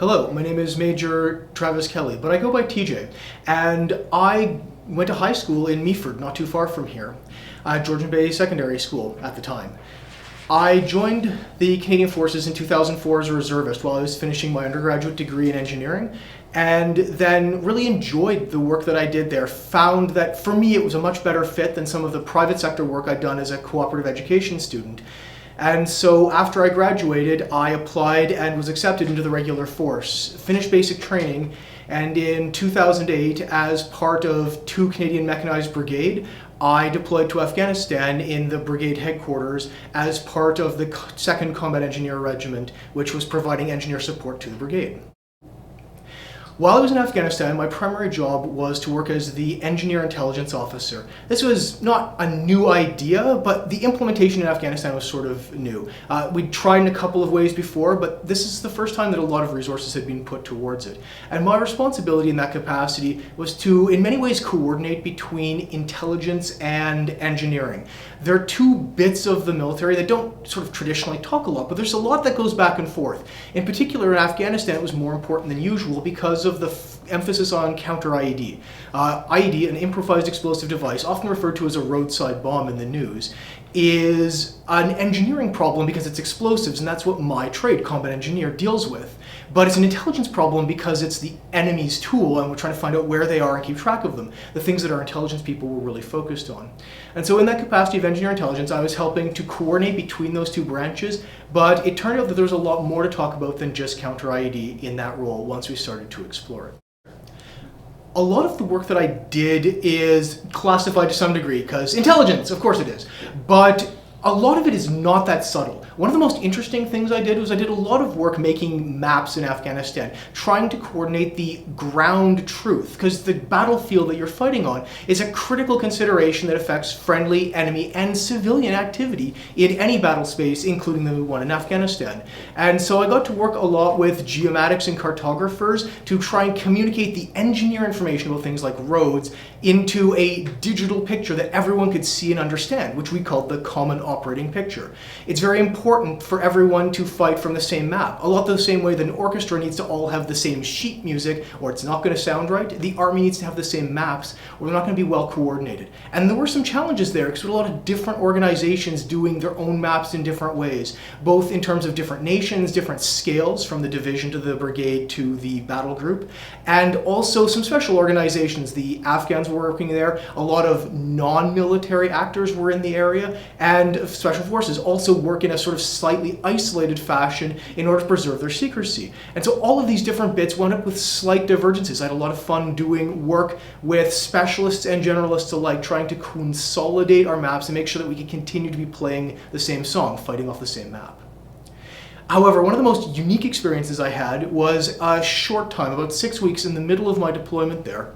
Hello, my name is Major Travis Kelley, but I go by TJ, and I went to high school in Meaford, not too far from here, Georgian Bay Secondary School at the time. I joined the Canadian Forces in 2004 as a reservist while I was finishing my undergraduate degree in engineering, and then really enjoyed the work that I did there. Found that for me it was a much better fit than some of the private sector work I'd done as a cooperative education student. And so after I graduated, I applied and was accepted into the regular force, finished basic training, and in 2008, as part of 2 Canadian Mechanized Brigade, I deployed to Afghanistan in the brigade headquarters as part of the 2nd Combat Engineer Regiment, which was providing engineer support to the brigade. While I was in Afghanistan, my primary job was to work as the Engineer Intelligence Officer. This was not a new idea, but the implementation in Afghanistan was sort of new. We'd tried in a couple of ways before, but this is the first time that a lot of resources had been put towards it. And my responsibility in that capacity was to, in many ways, coordinate between intelligence and engineering. There are 2 bits of the military that don't sort of traditionally talk a lot, but there's a lot that goes back and forth. In particular, in Afghanistan, it was more important than usual because of the emphasis on counter-IED. IED, an improvised explosive device, often referred to as a roadside bomb in the news, is an engineering problem because it's explosives, and that's what my trade, combat engineer, deals with. But it's an intelligence problem because it's the enemy's tool, and we're trying to find out where they are and keep track of them, the things that our intelligence people were really focused on. And so in that capacity of engineer intelligence, I was helping to coordinate between those 2 branches, but it turned out that there was a lot more to talk about than just counter-IED in that role once we started to explore it. A lot of the work that I did is classified to some degree, because intelligence, of course it is, but a lot of it is not that subtle. One of the most interesting things I did was I did a lot of work making maps in Afghanistan, trying to coordinate the ground truth, because the battlefield that you're fighting on is a critical consideration that affects friendly, enemy, and civilian activity in any battle space, including the one in Afghanistan. And so I got to work a lot with geomatics and cartographers to try and communicate the engineer information about things like roads into a digital picture that everyone could see and understand, which we called the Common Operating Picture. It's very important for everyone to fight from the same map. A lot the same way that an orchestra needs to all have the same sheet music, or it's not going to sound right. The army needs to have the same maps, or they're not going to be well coordinated. And there were some challenges there, because there were a lot of different organizations doing their own maps in different ways, both in terms of different nations, different scales, from the division to the brigade to the battle group, and also some special organizations. The Afghans were working there, a lot of non-military actors were in the area, and special forces also work in a sort of slightly isolated fashion in order to preserve their secrecy. And so all of these different bits wound up with slight divergences. I had a lot of fun doing work with specialists and generalists alike, trying to consolidate our maps and make sure that we could continue to be playing the same song, fighting off the same map. However, one of the most unique experiences I had was a short time, about 6 weeks in the middle of my deployment there,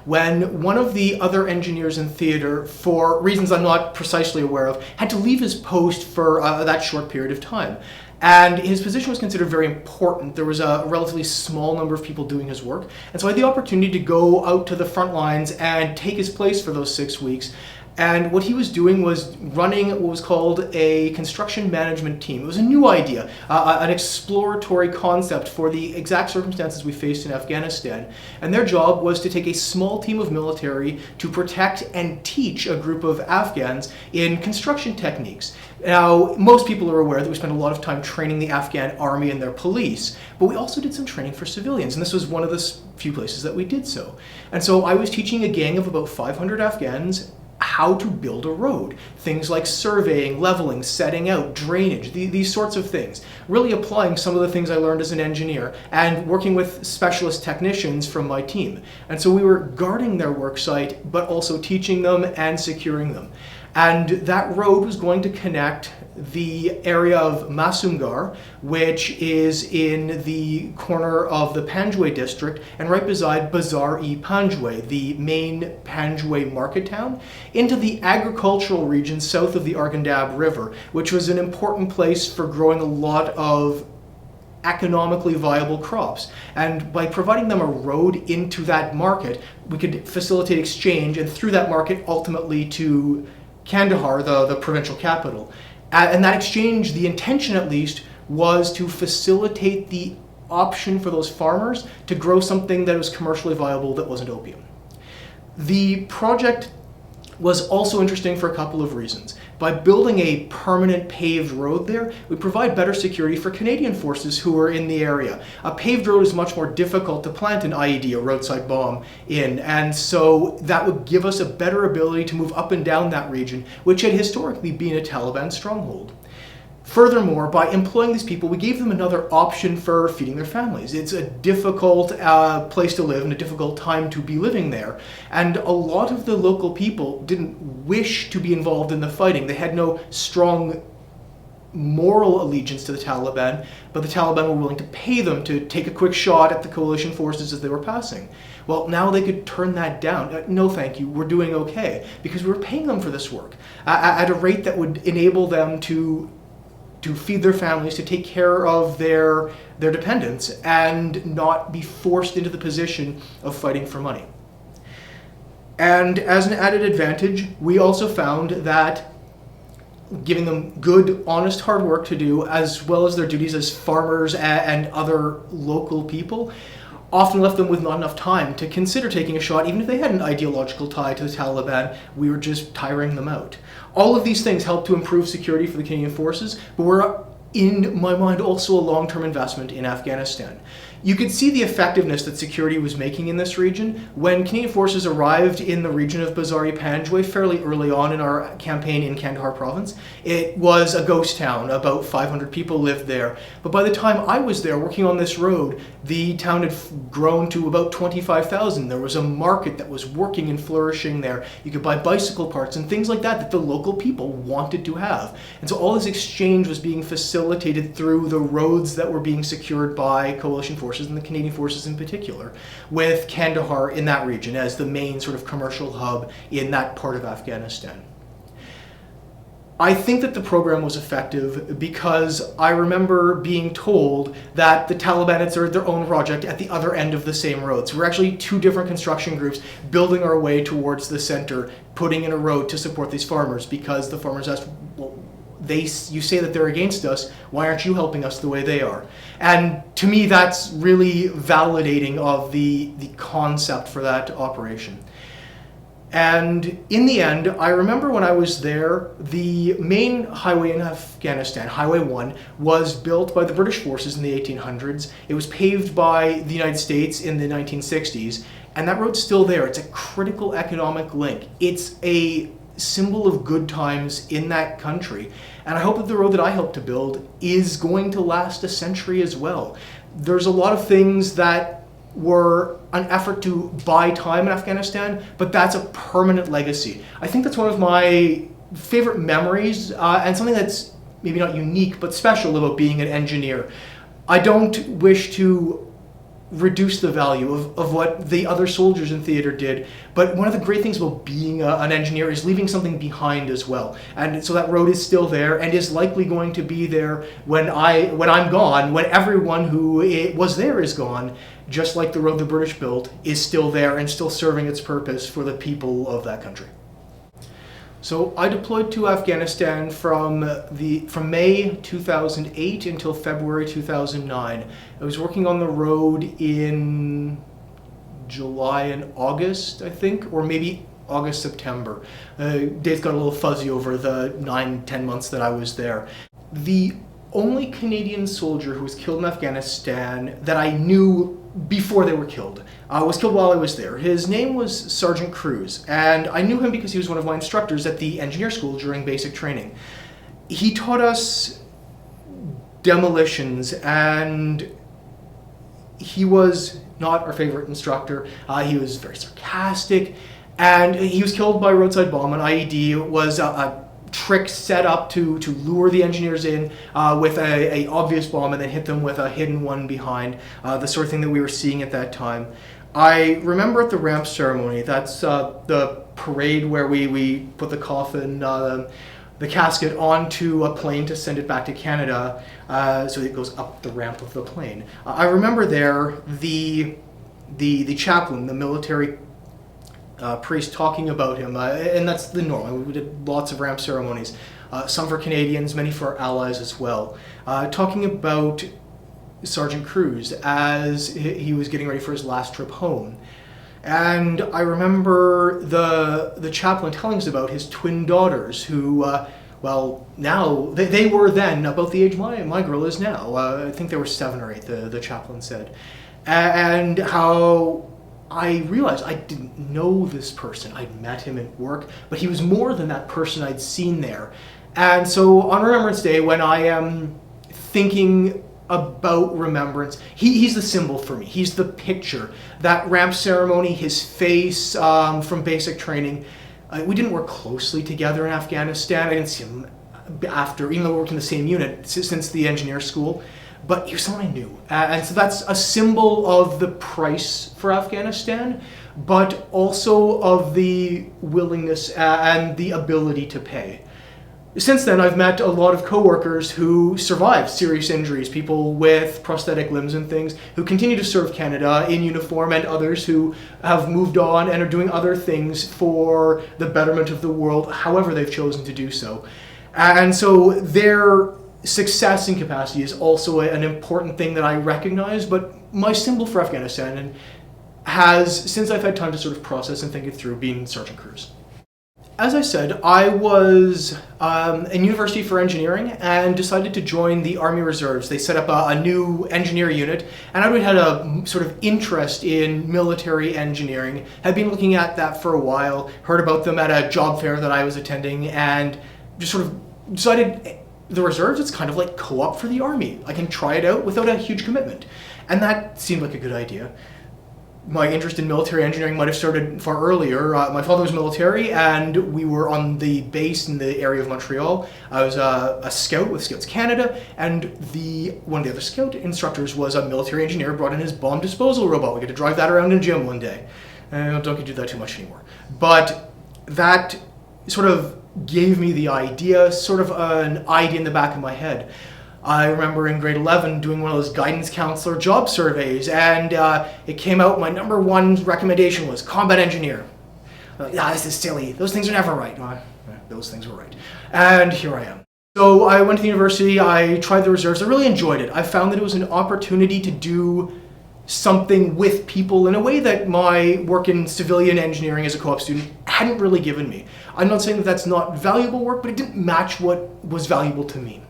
when one of the other engineers in theater, for reasons I'm not precisely aware of, had to leave his post for that short period of time. And his position was considered very important. There was a relatively small number of people doing his work. And so I had the opportunity to go out to the front lines and take his place for those 6 weeks. And what he was doing was running what was called a construction management team. It was a new idea, an exploratory concept for the exact circumstances we faced in Afghanistan. And their job was to take a small team of military to protect and teach a group of Afghans in construction techniques. Now, most people are aware that we spent a lot of time training the Afghan army and their police, but we also did some training for civilians, and this was one of the few places that we did so. And so I was teaching a gang of about 500 Afghans how to build a road. Things like surveying, leveling, setting out, drainage, these sorts of things. Really applying some of the things I learned as an engineer and working with specialist technicians from my team. And so we were guarding their work site, but also teaching them and securing them. And that road was going to connect the area of Masumgar, which is in the corner of the Panjwai district, and right beside Bazar-e-Panjwai, the main Panjwai market town, into the agricultural region south of the Arghandab River, which was an important place for growing a lot of economically viable crops. And by providing them a road into that market, we could facilitate exchange, and through that market ultimately to Kandahar, the provincial capital. And that exchange, the intention at least, was to facilitate the option for those farmers to grow something that was commercially viable that wasn't opium. The project was also interesting for a couple of reasons. By building a permanent paved road there, we provide better security for Canadian forces who are in the area. A paved road is much more difficult to plant an IED, a roadside bomb, in, and so that would give us a better ability to move up and down that region, which had historically been a Taliban stronghold. Furthermore, by employing these people, we gave them another option for feeding their families. It's a difficult place to live and a difficult time to be living there. And a lot of the local people didn't wish to be involved in the fighting. They had no strong moral allegiance to the Taliban, but the Taliban were willing to pay them to take a quick shot at the coalition forces as they were passing. Well, now they could turn that down. No, thank you, we're doing okay, because we were paying them for this work at a rate that would enable them to feed their families, to take care of their dependents, and not be forced into the position of fighting for money. And as an added advantage, we also found that giving them good, honest, hard work to do, as well as their duties as farmers and other local people, often left them with not enough time to consider taking a shot, even if they had an ideological tie to the Taliban. We were just tiring them out. All of these things help to improve security for the Canadian forces, but were, in my mind, also a long-term investment in Afghanistan. You could see the effectiveness that security was making in this region when Canadian forces arrived in the region of Bazar-e-Panjwai fairly early on in our campaign in Kandahar province. It was a ghost town. About 500 people lived there. But by the time I was there working on this road, the town had grown to about 25,000. There was a market that was working and flourishing there. You could buy bicycle parts and things like that that the local people wanted to have. And so all this exchange was being facilitated through the roads that were being secured by coalition forces, and the Canadian forces in particular, with Kandahar in that region as the main sort of commercial hub in that part of Afghanistan. I think that the program was effective because I remember being told that the Taliban had started their own project at the other end of the same road. So we're actually two different construction groups building our way towards the center, putting in a road to support these farmers, because the farmers asked, well, you say that they're against us, why aren't you helping us the way they are? And to me, that's really validating of the concept for that operation. And in the end, I remember when I was there, the main highway in Afghanistan, Highway 1, was built by the British forces in the 1800s. It was paved by the United States in the 1960s, and that road's still there. It's a critical economic link. It's a symbol of good times in that country. And I hope that the road that I helped to build is going to last a century as well. There's a lot of things that were an effort to buy time in Afghanistan, but that's a permanent legacy. I think that's one of my favorite memories, and something that's maybe not unique, but special about being an engineer. I don't wish to reduce the value of what the other soldiers in theater did, but one of the great things about being an engineer is leaving something behind as well. And so that road is still there and is likely going to be there when I'm gone, when everyone who was there is gone, just like the road the British built is still there and still serving its purpose for the people of that country. So I deployed to Afghanistan from May 2008 until February 2009. I was working on the road in July and August, I think, or maybe August, September. Dates got a little fuzzy over the 9-10 months that I was there. The only Canadian soldier who was killed in Afghanistan that I knew before they were killed was killed while I was there. His name was Sergeant Cruz, and I knew him because he was one of my instructors at the engineer school during basic training. He taught us demolitions, and he was not our favorite instructor. He was very sarcastic, and he was killed by a roadside bomb. An IED was a trick set up to lure the engineers in with a obvious bomb and then hit them with a hidden one behind, the sort of thing that we were seeing at that time. I remember at the ramp ceremony, that's the parade where we put the coffin, the casket onto a plane to send it back to Canada, so it goes up the ramp of the plane. I remember there the chaplain, the military priest, talking about him, and that's the norm. We did lots of ramp ceremonies, some for Canadians, many for our allies as well, talking about Sergeant Cruz as he was getting ready for his last trip home. And I remember the chaplain telling us about his twin daughters who, well, now, they were then about the age my girl is now. I think they were 7 or 8, the chaplain said. And how I realized I didn't know this person. I'd met him at work, but he was more than that person I'd seen there. And so on Remembrance Day, when I am thinking about remembrance, he's the symbol for me. He's the picture. That ramp ceremony, his face from basic training. We didn't work closely together in Afghanistan. I didn't see him after, even though we worked in the same unit since the engineer school. But he was someone I knew. And so that's a symbol of the price for Afghanistan, but also of the willingness and the ability to pay. Since then, I've met a lot of coworkers who survived serious injuries, people with prosthetic limbs and things, who continue to serve Canada in uniform, and others who have moved on and are doing other things for the betterment of the world, however they've chosen to do so. And so their success and capacity is also an important thing that I recognize, but my symbol for Afghanistan has, since I've had time to sort of process and think it through, been Sergeant Cruz. As I said, I was in university for engineering and decided to join the Army Reserves. They set up a new engineer unit, and I already had a sort of interest in military engineering. Had been looking at that for a while, heard about them at a job fair that I was attending, and just sort of decided the Reserves, it's kind of like co-op for the Army. I can try it out without a huge commitment. And that seemed like a good idea. My interest in military engineering might have started far earlier. My father was military, and we were on the base in the area of Montreal. I was a scout with Scouts Canada, and one of the other scout instructors was a military engineer, brought in his bomb disposal robot. We got to drive that around in a gym one day. Don't get to do that too much anymore. But that sort of gave me the idea, sort of an idea in the back of my head. I remember in grade 11 doing one of those guidance counselor job surveys, and it came out my number one recommendation was combat engineer. I'm like, this is silly. Those things are never right. Those things were right. And here I am. So I went to the university, I tried the reserves, I really enjoyed it. I found that it was an opportunity to do something with people in a way that my work in civilian engineering as a co-op student hadn't really given me. I'm not saying that that's not valuable work, but it didn't match what was valuable to me.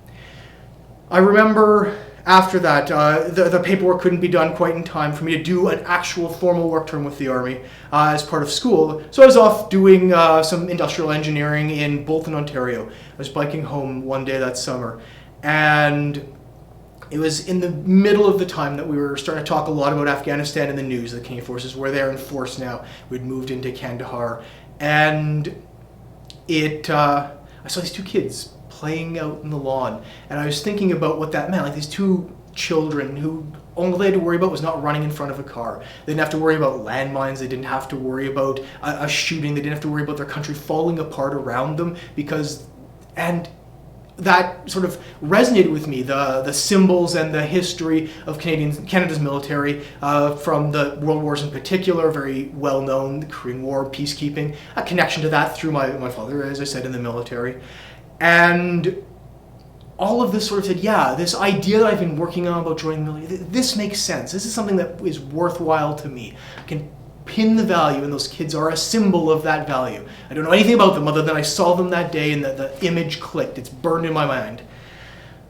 I remember after that, the paperwork couldn't be done quite in time for me to do an actual formal work term with the Army as part of school. So I was off doing some industrial engineering in Bolton, Ontario. I was biking home one day that summer, and it was in the middle of the time that we were starting to talk a lot about Afghanistan in the news. The Canadian forces were there in force now. We'd moved into Kandahar, and I saw these two kids playing out in the lawn, and I was thinking about what that meant. Like these two children who all they had to worry about was not running in front of a car. They didn't have to worry about landmines. They didn't have to worry about a shooting. They didn't have to worry about their country falling apart around them and that sort of resonated with me, the symbols and the history of Canada's military, from the World Wars in particular, very well known, the Korean War, peacekeeping, a connection to that through my father, as I said, in the military. And all of this sort of said, yeah, this idea that I've been working on about joining the military, this makes sense. This is something that is worthwhile to me. I can pin the value, and those kids are a symbol of that value. I don't know anything about them other than I saw them that day and the image clicked. It's burned in my mind.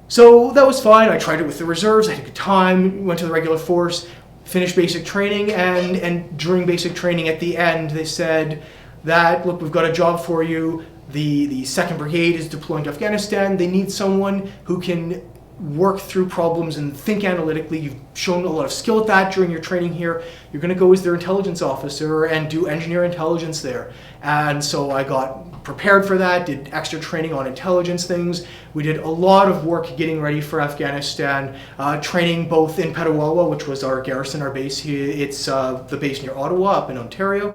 So that was fine. I tried it with the reserves. I had a good time, went to the regular force, finished basic training, and during basic training at the end, they said that, look, we've got a job for you. The 2nd Brigade is deploying to Afghanistan. They need someone who can work through problems and think analytically. You've shown a lot of skill at that during your training here. You're going to go as their intelligence officer and do engineer intelligence there. And so I got prepared for that, did extra training on intelligence things. We did a lot of work getting ready for Afghanistan, training both in Petawawa, which was our garrison, our base here. It's the base near Ottawa up in Ontario.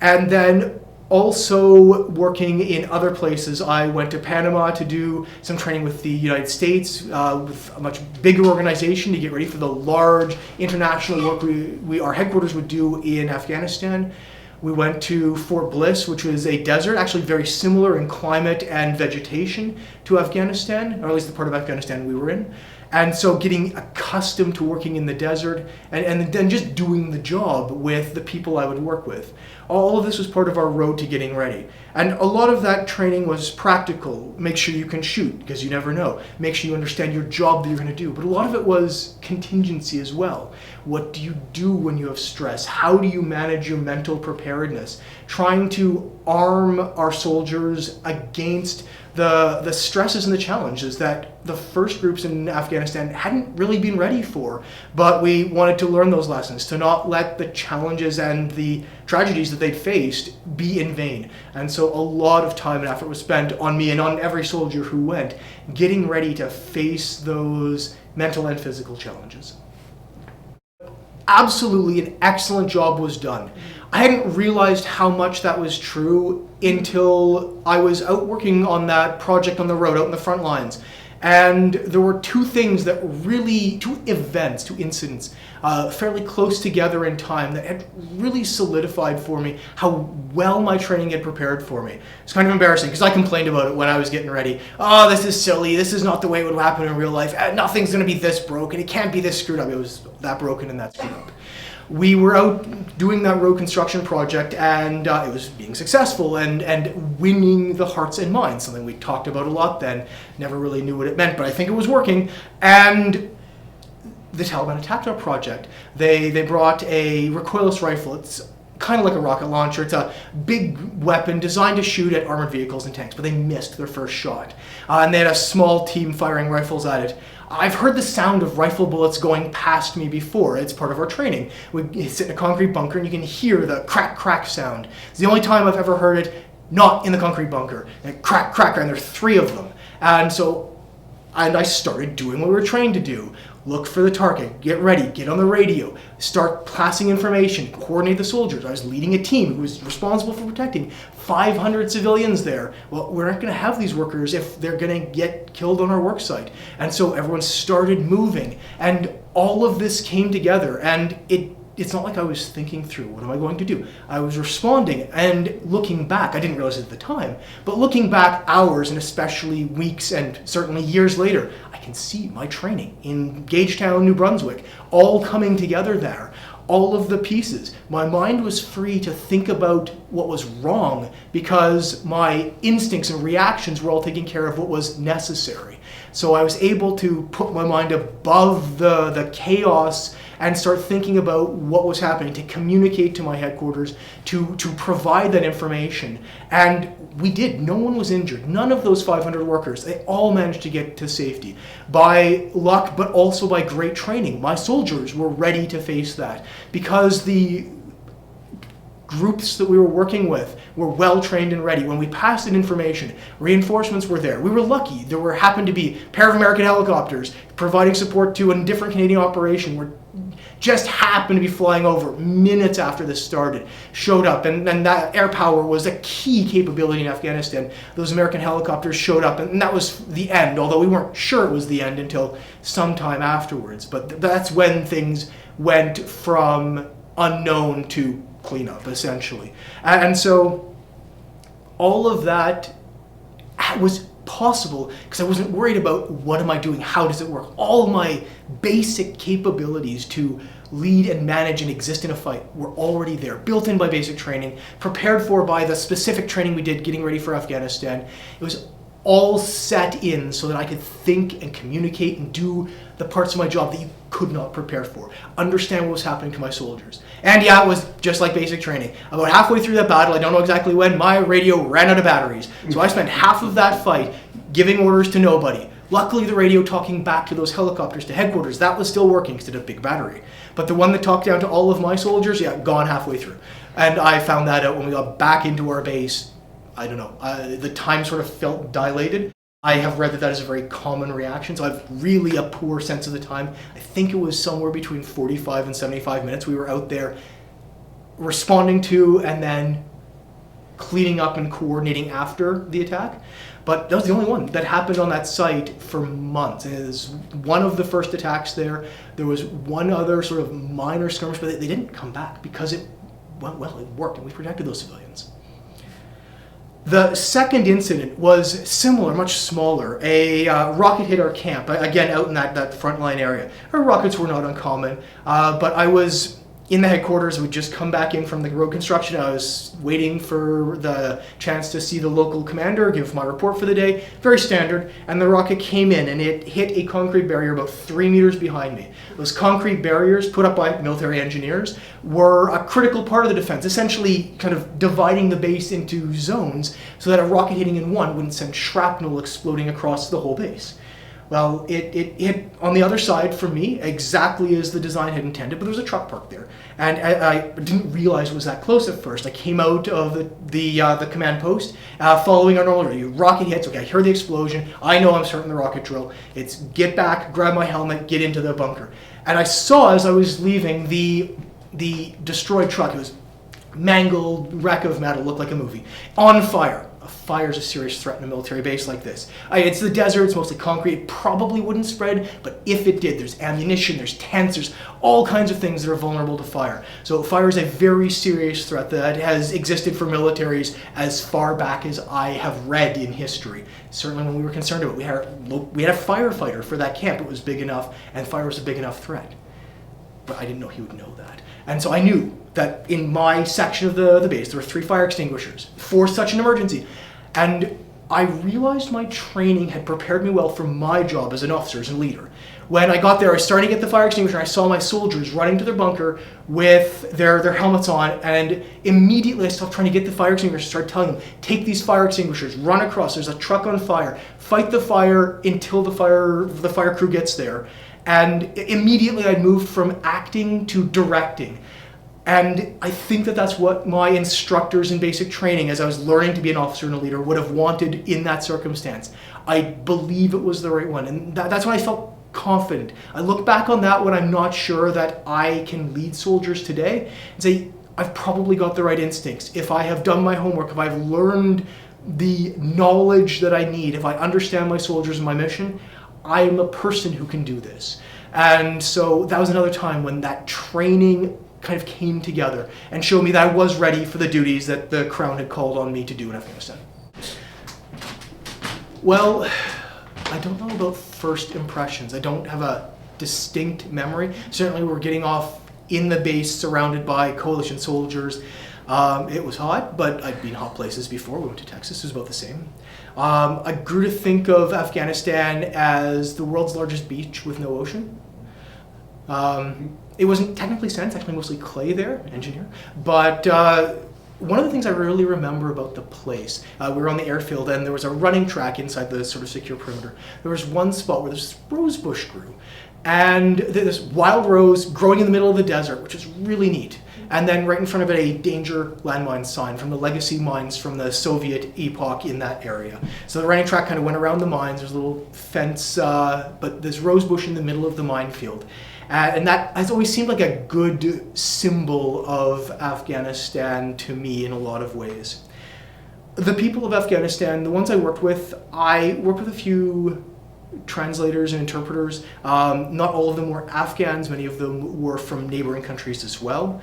And then also working in other places. I went to Panama to do some training with the United States, with a much bigger organization to get ready for the large international work our headquarters would do in Afghanistan. We went to Fort Bliss, which was a desert, actually very similar in climate and vegetation to Afghanistan, or at least the part of Afghanistan we were in. And so getting accustomed to working in the desert and then just doing the job with the people I would work with. All of this was part of our road to getting ready. And a lot of that training was practical. Make sure you can shoot, because you never know. Make sure you understand your job that you're going to do. But a lot of it was contingency as well. What do you do when you have stress? How do you manage your mental preparedness? Trying to arm our soldiers against the stresses and the challenges that the first groups in Afghanistan hadn't really been ready for. But we wanted to learn those lessons, to not let the challenges and the tragedies that they'd faced be in vain. And so a lot of time and effort was spent on me and on every soldier who went, getting ready to face those mental and physical challenges. Absolutely an excellent job was done. I hadn't realized how much that was true until I was out working on that project on the road, out in the front lines. And there were two events, two incidents, fairly close together in time that had really solidified for me how well my training had prepared for me. It's kind of embarrassing because I complained about it when I was getting ready. Oh, this is silly. This is not the way it would happen in real life. Nothing's going to be this broken. It can't be this screwed up. It was that broken and that screwed up. We were out doing that road construction project, and it was being successful and winning the hearts and minds, something we talked about a lot then. Never really knew what it meant, but I think it was working. And the Taliban attacked our project. They brought a recoilless rifle. It's kind of like a rocket launcher. It's a big weapon designed to shoot at armored vehicles and tanks, but they missed their first shot. And they had a small team firing rifles at it. I've heard the sound of rifle bullets going past me before. It's part of our training. We sit in a concrete bunker and you can hear the crack, crack sound. It's the only time I've ever heard it not in the concrete bunker. And crack, crack, and there's 3 of them. And I started doing what we were trained to do. Look for the target, get ready, get on the radio, start passing information, coordinate the soldiers. I was leading a team who was responsible for protecting 500 civilians there. Well, we're not going to have these workers if they're going to get killed on our work site. And so everyone started moving, and all of this came together, and it's not like I was thinking through, what am I going to do? I was responding, and looking back, I didn't realize it at the time, but looking back hours and especially weeks and certainly years later, I can see my training in Gagetown, New Brunswick, all coming together there. All of the pieces. My mind was free to think about what was wrong because my instincts and reactions were all taking care of what was necessary. So I was able to put my mind above the chaos and start thinking about what was happening, to communicate to my headquarters, to provide that information. And we did. No one was injured. None of those 500 workers. They all managed to get to safety by luck, but also by great training. My soldiers were ready to face that because the groups that we were working with were well trained and ready. When we passed in information, reinforcements were there. We were lucky. There happened to be a pair of American helicopters providing support to a different Canadian operation where just happened to be flying over minutes after this started, showed up, and that air power was a key capability in Afghanistan. Those American helicopters showed up, and that was the end, although we weren't sure it was the end until some time afterwards. But that's when things went from unknown to cleanup, essentially. And so all of that was possible because I wasn't worried about what am I doing, how does it work. All my basic capabilities to lead and manage and exist in a fight were already there, built in by basic training, prepared for by the specific training we did getting ready for Afghanistan. It was all set in so that I could think and communicate and do the parts of my job that you could not prepare for. Understand what was happening to my soldiers. And yeah, it was just like basic training. About halfway through that battle, I don't know exactly when, my radio ran out of batteries. So I spent half of that fight giving orders to nobody. Luckily, the radio talking back to those helicopters to headquarters, that was still working because it had a big battery. But the one that talked down to all of my soldiers, yeah, gone halfway through. And I found that out when we got back into our base. I don't know, the time sort of felt dilated. I have read that is a very common reaction, so I've really a poor sense of the time. I think it was somewhere between 45 and 75 minutes we were out there responding to and then cleaning up and coordinating after the attack. But that was the only one that happened on that site for months. It was one of the first attacks there. There was one other sort of minor skirmish, but they didn't come back because it went well, it worked, and we protected those civilians. The second incident was similar, much smaller. A rocket hit our camp, again out in that frontline area. Our rockets were not uncommon, but I was in the headquarters. We'd just come back in from the road construction. I was waiting for the chance to see the local commander, give my report for the day, very standard, and the rocket came in and it hit a concrete barrier about 3 meters behind me. Those concrete barriers put up by military engineers were a critical part of the defense, essentially kind of dividing the base into zones so that a rocket hitting in one wouldn't send shrapnel exploding across the whole base. Well, it hit on the other side from me, exactly as the design had intended, but there was a truck parked there. And I didn't realize it was that close at first. I came out of the command post, following our normal review. Rocket hits, okay, I heard the explosion. I know I'm starting the rocket drill. It's get back, grab my helmet, get into the bunker. And I saw, as I was leaving, the destroyed truck. It was mangled wreck of metal, looked like a movie, on fire. A fire is a serious threat in a military base like this. It's the desert, it's mostly concrete, it probably wouldn't spread, but if it did, there's ammunition, there's tents, there's all kinds of things that are vulnerable to fire. So fire is a very serious threat that has existed for militaries as far back as I have read in history. Certainly when we were concerned about it, we had a firefighter for that camp. It was big enough, and fire was a big enough threat. But I didn't know he would know that. And so I knew that in my section of the base, there were 3 fire extinguishers for such an emergency. And I realized my training had prepared me well for my job as an officer, as a leader. When I got there, I started to get the fire extinguisher, and I saw my soldiers running to their bunker with their helmets on, and immediately I stopped trying to get the fire extinguisher, started telling them, take these fire extinguishers, run across, there's a truck on fire, fight the fire until the fire crew gets there. And immediately I moved from acting to directing. And I think that that's what my instructors in basic training, as I was learning to be an officer and a leader, would have wanted in that circumstance. I believe it was the right one. And that's when I felt confident. I look back on that when I'm not sure that I can lead soldiers today and say, I've probably got the right instincts. If I have done my homework, if I've learned the knowledge that I need, if I understand my soldiers and my mission, I am a person who can do this. And so that was another time when that training kind of came together and showed me that I was ready for the duties that the Crown had called on me to do in Afghanistan. Well, I don't know about first impressions. I don't have a distinct memory. Certainly we're getting off in the base surrounded by coalition soldiers. It was hot, but I'd been hot places before. We went to Texas, it was about the same. I grew to think of Afghanistan as the world's largest beach with no ocean. It wasn't technically sand, it's actually mostly clay there, engineer. But one of the things I really remember about the place, we were on the airfield and there was a running track inside the sort of secure perimeter. There was one spot where this rose bush grew. And this wild rose growing in the middle of the desert, which is really neat. And then right in front of it, a danger landmine sign from the legacy mines from the Soviet epoch in that area. So the running track kind of went around the mines. There's a little fence, but there's rose bush in the middle of the minefield. And that has always seemed like a good symbol of Afghanistan to me in a lot of ways. The people of Afghanistan, the ones I worked with a few translators and interpreters. Not all of them were Afghans, many of them were from neighboring countries as well.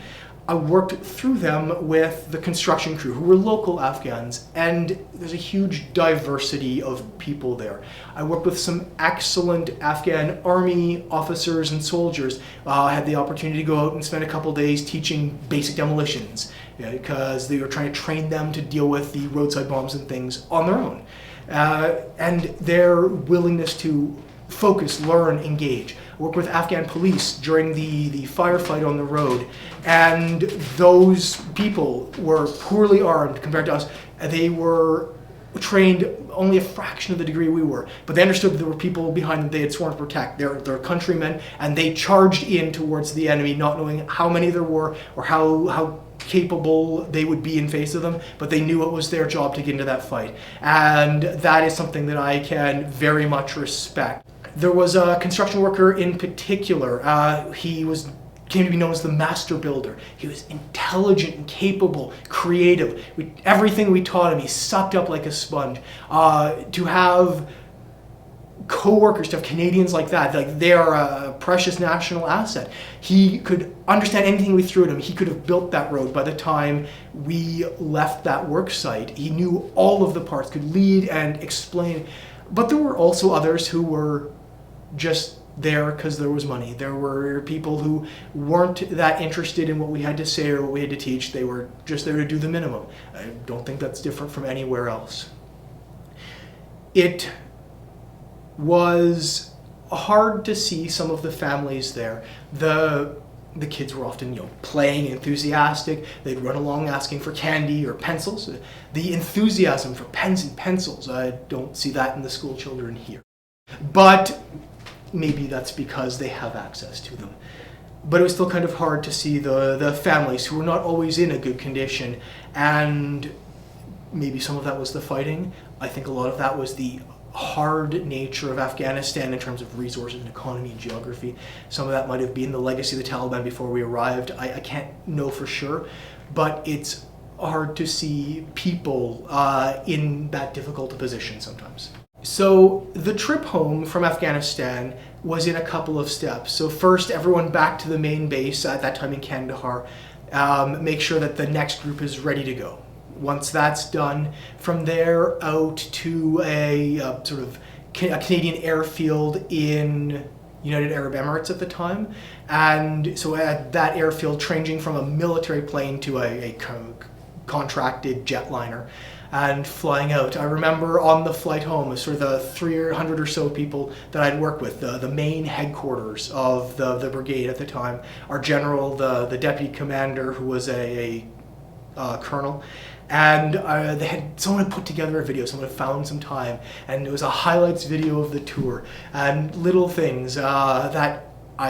I worked through them with the construction crew who were local Afghans, and there's a huge diversity of people there. I worked with some excellent Afghan army officers and soldiers. I had the opportunity to go out and spend a couple days teaching basic demolitions because they were trying to train them to deal with the roadside bombs and things on their own. And their willingness to focus, learn, engage. I worked with Afghan police during the firefight on the road, and those people were poorly armed compared to us. They were trained only a fraction of the degree we were, but they understood that there were people behind them they had sworn to protect. They're countrymen, and they charged in towards the enemy, not knowing how many there were or how capable they would be in face of them, but they knew it was their job to get into that fight. And that is something that I can very much respect. There was a construction worker in particular. He came to be known as the master builder. He was intelligent and capable, creative. Everything we taught him, he sucked up like a sponge. To have co-workers, to have Canadians like that. Like, they are a precious national asset. He could understand anything we threw at him. He could have built that road by the time we left that work site. He knew all of the parts, could lead and explain. But there were also others who were just there because there was money. There were people who weren't that interested in what we had to say or what we had to teach. They were just there to do the minimum. I don't think that's different from anywhere else. It was hard to see some of the families there. The kids were often, playing, enthusiastic. They'd run along asking for candy or pencils. The enthusiasm for pens and pencils, I don't see that in the school children here. But maybe that's because they have access to them. But it was still kind of hard to see the families who were not always in a good condition, and maybe some of that was the fighting. I think a lot of that was the hard nature of Afghanistan in terms of resources and economy and geography. Some of that might have been the legacy of the Taliban before we arrived. I can't know for sure, but it's hard to see people in that difficult a position sometimes. So the trip home from Afghanistan was in a couple of steps. So first, everyone back to the main base, at that time in Kandahar, make sure that the next group is ready to go. Once that's done, from there out to a Canadian airfield in United Arab Emirates at the time. And so at that airfield, changing from a military plane to a contracted jetliner and flying out. I remember on the flight home, sort of the 300 or so people that I'd worked with, the main headquarters of the brigade at the time, our general, the deputy commander, who was a colonel, and someone had put together a video, someone had found some time, and it was a highlights video of the tour, and little things that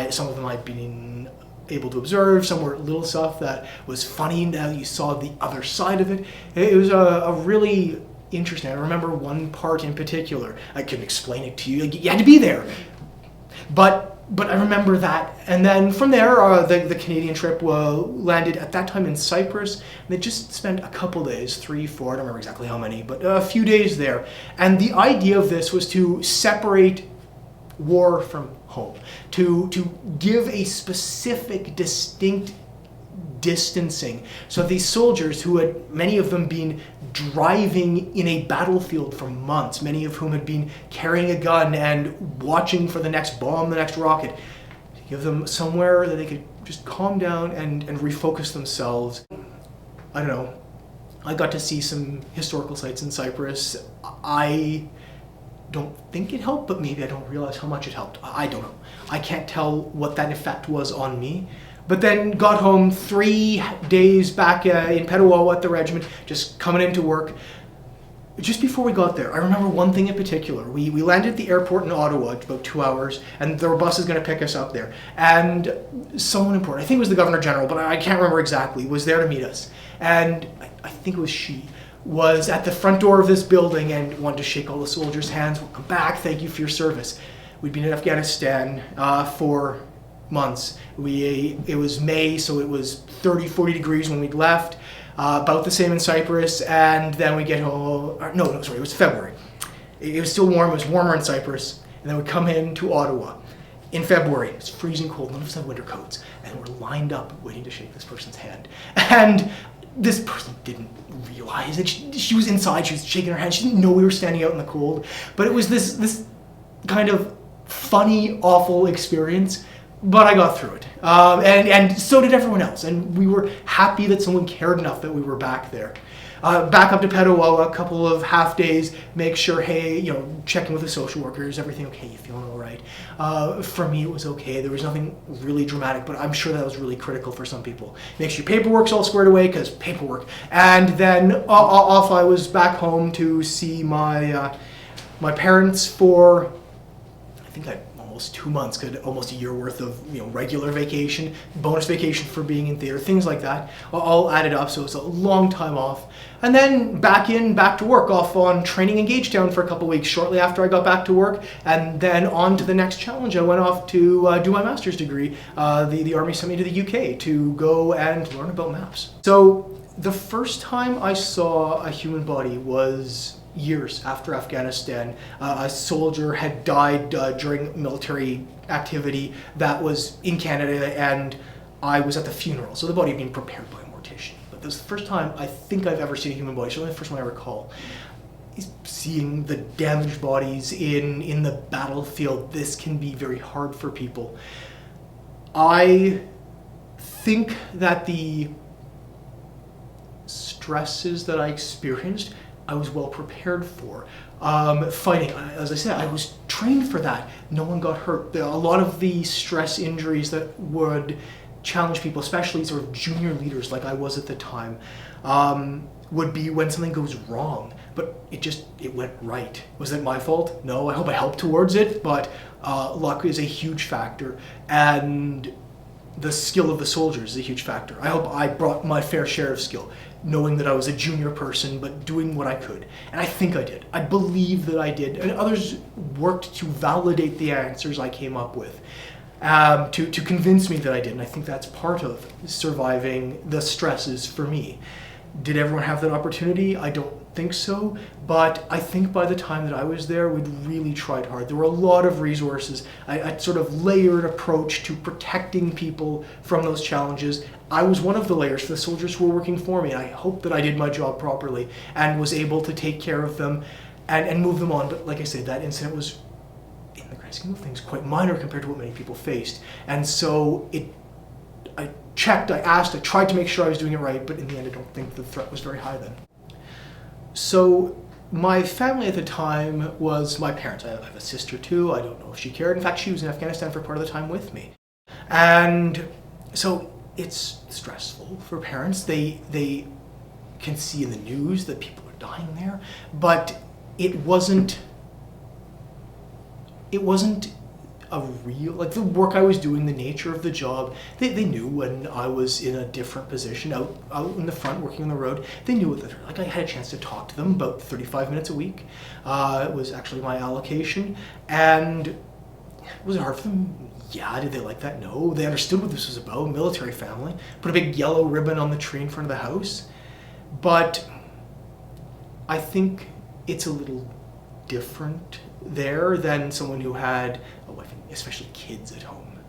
some of them I'd been able to observe, some were little stuff that was funny. Now you saw the other side of it. It was a really interesting. I remember one part in particular. I couldn't explain it to you. You had to be there. But I remember that. And then from there, the Canadian trip landed at that time in Cyprus. And they just spent a couple days, 3, 4, I don't remember exactly how many, but a few days there. And the idea of this was to separate war from home, to give a specific, distinct distancing. So these soldiers, who had many of them been driving in a battlefield for months, many of whom had been carrying a gun and watching for the next bomb, the next rocket, to give them somewhere that they could just calm down and refocus themselves. I don't know. I got to see some historical sites in Cyprus. I don't think it helped, but maybe I don't realize how much it helped. I don't know. I can't tell what that effect was on me. But then got home 3 days back in Petawawa at the regiment, just coming into work. Just before we got there, I remember one thing in particular. We landed at the airport in Ottawa, about 2 hours, and their bus is going to pick us up there. And someone important, I think it was the Governor General, but I can't remember exactly, was there to meet us. And I think it was she, was at the front door of this building and wanted to shake all the soldiers' hands. Welcome back, thank you for your service. We'd been in Afghanistan for months. It was May, so it was 30, 40 degrees when we'd left. About the same in Cyprus, and then we get home, it was February. It was still warm, it was warmer in Cyprus, and then we'd come into Ottawa. In February, it's freezing cold, none of us had winter coats, and we're lined up waiting to shake this person's hand. And this person didn't realize it. She was inside, she was shaking her hand, she didn't know we were standing out in the cold. But it was this kind of funny, awful experience, but I got through it. And so did everyone else. And we were happy that someone cared enough that we were back there. Back up to Petawawa, a couple of half days, make sure, hey, checking with the social workers, everything okay, you feeling all right? For me, it was okay. There was nothing really dramatic, but I'm sure that was really critical for some people. Make sure your paperwork's all squared away, because paperwork. And then off I was back home to see my parents for, I think almost 2 months, almost a year worth of regular vacation, bonus vacation for being in theater, things like that, all added up. So it's a long time off, and then back to work, off on training in Gagetown for a couple weeks shortly after I got back to work, and then on to the next challenge. I went off to do my master's degree. The Army sent me to the UK to go and learn about maps. So the first time I saw a human body was years after Afghanistan. A soldier had died during military activity that was in Canada, and I was at the funeral. So the body had been prepared by a mortician. But this is the first time I think I've ever seen a human body. It's only the first one I recall. Seeing the damaged bodies in the battlefield, this can be very hard for people. I think that the stresses that I experienced, I was well prepared for. Fighting, as I said, I was trained for that. No one got hurt. A lot of the stress injuries that would challenge people, especially sort of junior leaders like I was at the time, would be when something goes wrong. But it went right. Was it my fault? No, I hope I helped towards it, but luck is a huge factor, and the skill of the soldiers is a huge factor. I hope I brought my fair share of skill, knowing that I was a junior person, but doing what I could. And I think I did. I believe that I did. And others worked to validate the answers I came up with, to convince me that I did. And I think that's part of surviving the stresses for me. Did everyone have that opportunity? I don't think so, but I think by the time that I was there, we'd really tried hard. There were a lot of resources, a sort of layered approach to protecting people from those challenges. I was one of the layers for the soldiers who were working for me, and I hope that I did my job properly and was able to take care of them and move them on. But like I said, that incident was, in the grand scheme of things, quite minor compared to what many people faced. And so I checked, I asked, I tried to make sure I was doing it right, but in the end I don't think the threat was very high then. So my family at the time was my parents. I have a sister too. I don't know if she cared. In fact, she was in Afghanistan for part of the time with me. And so it's stressful for parents. They can see in the news that people are dying there, but it wasn't a real, like the work I was doing, the nature of the job, they knew when I was in a different position out in the front working on the road. They knew that, like, I had a chance to talk to them about 35 minutes a week. It was actually my allocation. And was it hard for them? Yeah. Did they like that? No. They understood what this was about, military family. Put a big yellow ribbon on the tree in front of the house. But I think it's a little different there than someone who had a wife, especially kids at home.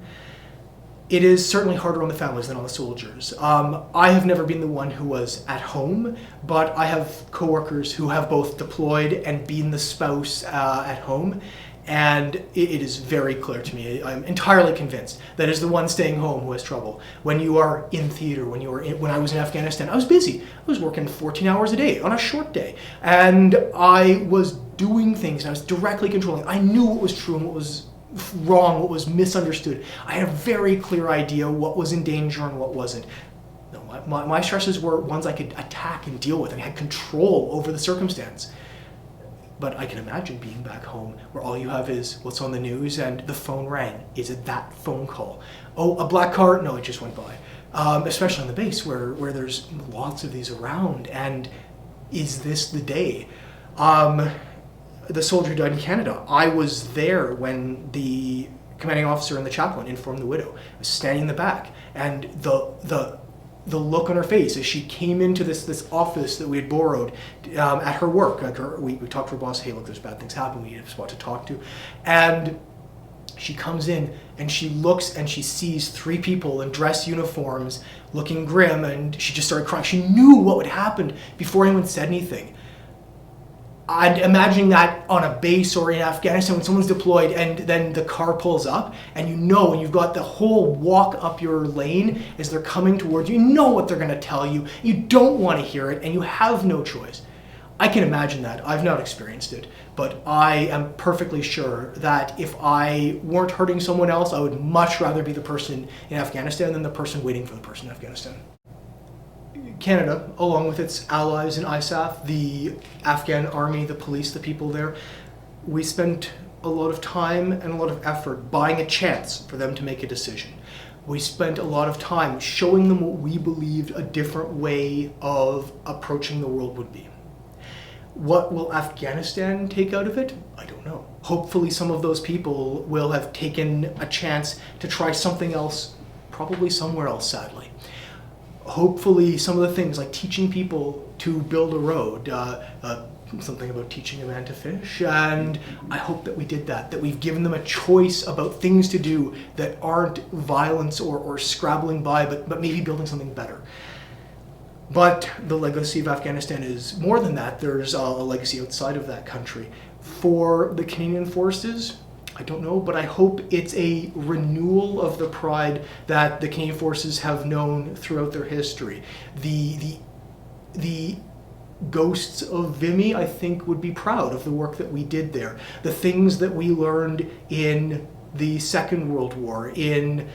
It is certainly harder on the families than on the soldiers. I have never been the one who was at home, but I have coworkers who have both deployed and been the spouse at home, and it is very clear to me, I'm entirely convinced, that is the one staying home who has trouble. When you are in theater, when I was in Afghanistan, I was busy. I was working 14 hours a day on a short day, and I was doing things, and I was directly controlling. I knew what was true and what was wrong, what was misunderstood. I had a very clear idea what was in danger and what wasn't. No, my stresses were ones I could attack and deal with, and I had control over the circumstance. But I can imagine being back home where all you have is what's on the news and the phone rang. Is it that phone call? Oh, a black car? No, it just went by. Especially on the base where there's lots of these around. And is this the day? The soldier who died in Canada, I was there when the commanding officer and the chaplain informed the widow. I was standing in the back, and the look on her face as she came into this office that we had borrowed at her work. We talked to her boss, hey, look, there's bad things happening, we need a spot to talk to. And she comes in and she looks and she sees three people in dress uniforms looking grim, and she just started crying. She knew what would happen before anyone said anything. And imagining that on a base or in Afghanistan when someone's deployed and then the car pulls up and and you've got the whole walk up your lane as they're coming towards you. You know what they're going to tell you. You don't want to hear it and you have no choice. I can imagine that. I've not experienced it, but I am perfectly sure that if I weren't hurting someone else, I would much rather be the person in Afghanistan than the person waiting for the person in Afghanistan. Canada, along with its allies in ISAF, the Afghan army, the police, the people there, we spent a lot of time and a lot of effort buying a chance for them to make a decision. We spent a lot of time showing them what we believed a different way of approaching the world would be. What will Afghanistan take out of it? I don't know. Hopefully some of those people will have taken a chance to try something else, probably somewhere else, sadly. Hopefully some of the things like teaching people to build a road, something about teaching a man to fish, and I hope that we did that we've given them a choice about things to do that aren't violence or scrabbling by, but maybe building something better. But the legacy of Afghanistan is more than that. There's a legacy outside of that country. For the Canadian Forces, I don't know, but I hope it's a renewal of the pride that the Canadian Forces have known throughout their history. The ghosts of Vimy, I think, would be proud of the work that we did there. The things that we learned in the Second World War, in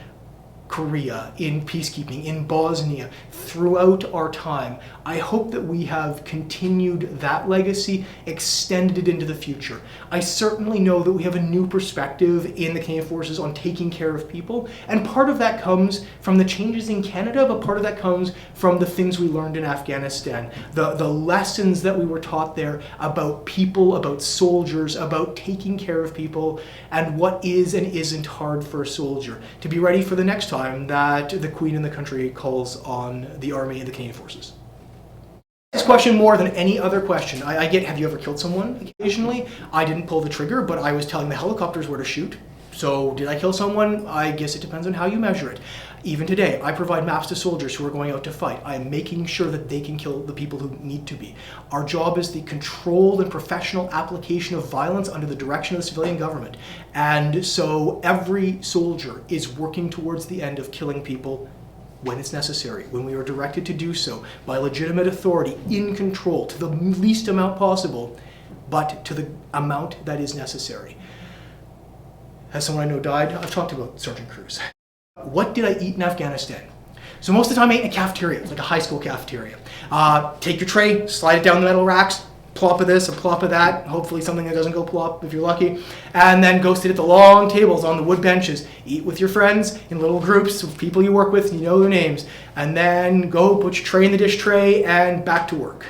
Korea, in peacekeeping, in Bosnia, throughout our time. I hope that we have continued that legacy, extended it into the future. I certainly know that we have a new perspective in the Canadian Forces on taking care of people, and part of that comes from the changes in Canada, but part of that comes from the things we learned in Afghanistan, the lessons that we were taught there about people, about soldiers, about taking care of people, and what is and isn't hard for a soldier, to be ready for the next time that the Queen and the country calls on the Army and the Canadian Forces. This question more than any other question I get, have you ever killed someone? Occasionally. I didn't pull the trigger, but I was telling the helicopters where to shoot. So did I kill someone? I guess it depends on how you measure it. Even today, I provide maps to soldiers who are going out to fight. I'm making sure that they can kill the people who need to be. Our job is the controlled and professional application of violence under the direction of the civilian government. And so every soldier is working towards the end of killing people when it's necessary, when we are directed to do so by legitimate authority, in control, to the least amount possible, but to the amount that is necessary. Has someone I know died? I've talked about Sergeant Cruz. What did I eat in Afghanistan? So most of the time I ate in a cafeteria, like a high school cafeteria. Take your tray, slide it down the metal racks, plop of this, a plop of that, hopefully something that doesn't go plop if you're lucky, and then go sit at the long tables on the wood benches, eat with your friends in little groups of people you work with, you know their names, and then go put your tray in the dish tray and back to work.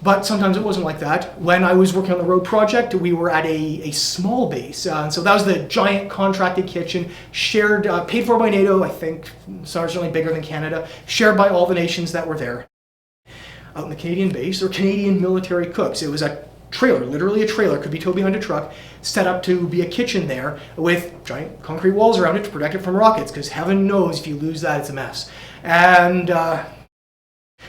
But sometimes it wasn't like that. When I was working on the road project, we were at a small base. So that was the giant contracted kitchen, shared, paid for by NATO, I think, certainly bigger than Canada, shared by all the nations that were there. Out in the Canadian base, or Canadian military cooks. It was a trailer, literally a trailer, could be towed behind a truck, set up to be a kitchen there with giant concrete walls around it to protect it from rockets, because heaven knows if you lose that, it's a mess. And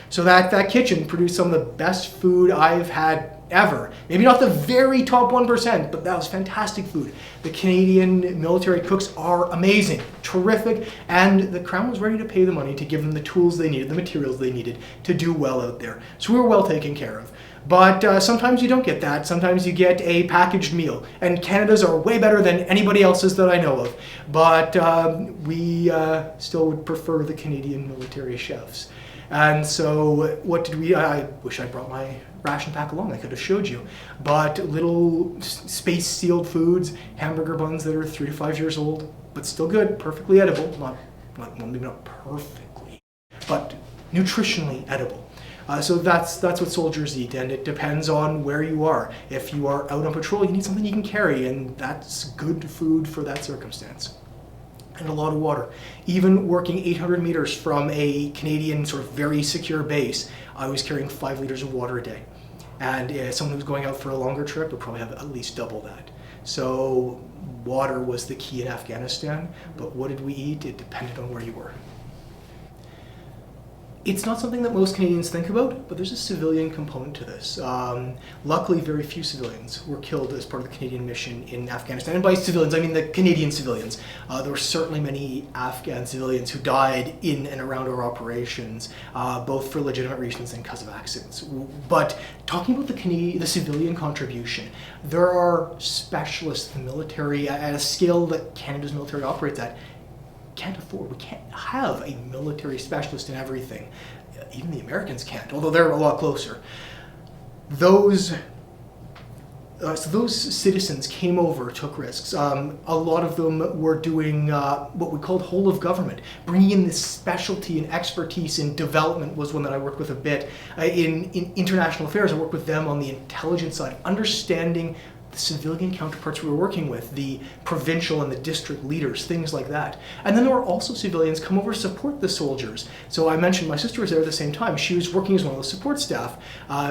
so that kitchen produced some of the best food I've had ever. Maybe not the very top 1%, but that was fantastic food. The Canadian military cooks are amazing, terrific, and the Crown was ready to pay the money to give them the tools they needed, the materials they needed to do well out there. So we were well taken care of. But sometimes you don't get that. Sometimes you get a packaged meal, and Canada's are way better than anybody else's that I know of. But we still would prefer the Canadian military chefs. And so what did we, I wish I brought my ration pack along, I could have showed you. But little space sealed foods, hamburger buns that are 3 to 5 years old, but still good, perfectly edible, maybe not perfectly, but nutritionally edible. So that's what soldiers eat, and it depends on where you are. If you are out on patrol, you need something you can carry, and that's good food for that circumstance. And a lot of water. Even working 800 meters from a Canadian sort of very secure base, I was carrying 5 liters of water a day. And someone who's going out for a longer trip would probably have at least double that. So water was the key in Afghanistan, but what did we eat? It depended on where you were. It's not something that most Canadians think about, but there's a civilian component to this. Luckily, very few civilians were killed as part of the Canadian mission in Afghanistan. And by civilians, I mean the Canadian civilians. There were certainly many Afghan civilians who died in and around our operations, both for legitimate reasons and because of accidents. But talking about the civilian contribution, there are specialists in the military at a scale that Canada's military operates at. Can't afford. We can't have a military specialist in everything. Even the Americans can't, although they're a lot closer. Those citizens came over, took risks. A lot of them were doing what we called whole of government, bringing in this specialty and expertise in development was one that I worked with a bit. In international affairs, I worked with them on the intelligence side, understanding the civilian counterparts we were working with, the provincial and the district leaders, things like that. And then there were also civilians come over to support the soldiers. So I mentioned my sister was there at the same time. She was working as one of the support staff.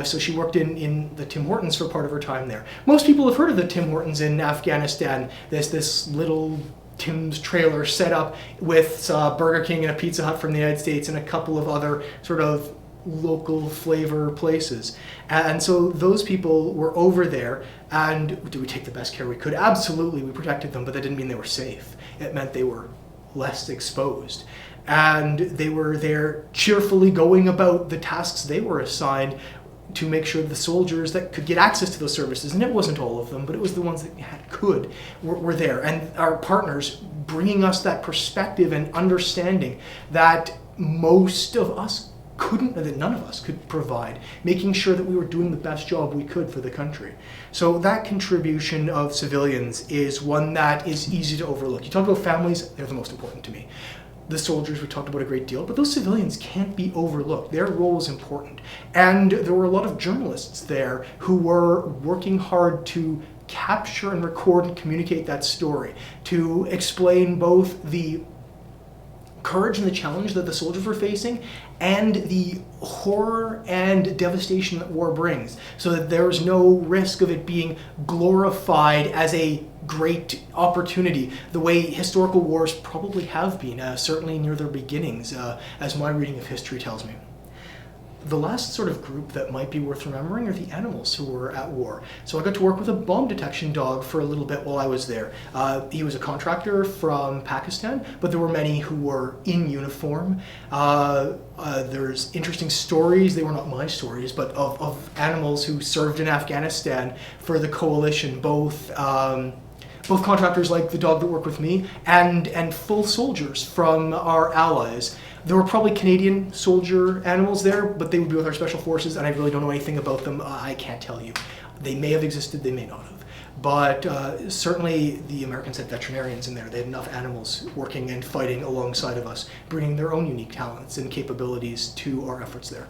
So she worked in the Tim Hortons for part of her time there. Most people have heard of the Tim Hortons in Afghanistan. This little Tim's trailer set up with Burger King and a Pizza Hut from the United States and a couple of other sort of local flavor places. And so those people were over there, and did we take the best care we could? Absolutely, we protected them, but that didn't mean they were safe. It meant they were less exposed. And they were there cheerfully going about the tasks they were assigned to make sure the soldiers that could get access to those services, and it wasn't all of them, but it was the ones that were there. And our partners bringing us that perspective and understanding that most of us couldn't, that none of us could provide, making sure that we were doing the best job we could for the country. So that contribution of civilians is one that is easy to overlook. You talk about families, they're the most important to me. The soldiers we talked about a great deal, but those civilians can't be overlooked. Their role is important. And there were a lot of journalists there who were working hard to capture and record and communicate that story, to explain both the courage and the challenge that the soldiers were facing and the horror and devastation that war brings, so that there's no risk of it being glorified as a great opportunity, the way historical wars probably have been, certainly near their beginnings, as my reading of history tells me. The last sort of group that might be worth remembering are the animals who were at war. So I got to work with a bomb detection dog for a little bit while I was there. He was a contractor from Pakistan, but there were many who were in uniform. There's interesting stories, they were not my stories, but of animals who served in Afghanistan for the coalition, both contractors like the dog that worked with me and full soldiers from our allies. There were probably Canadian soldier animals there, but they would be with our special forces, and I really don't know anything about them. I can't tell you. They may have existed, they may not have. But certainly the Americans had veterinarians in there. They had enough animals working and fighting alongside of us, bringing their own unique talents and capabilities to our efforts there.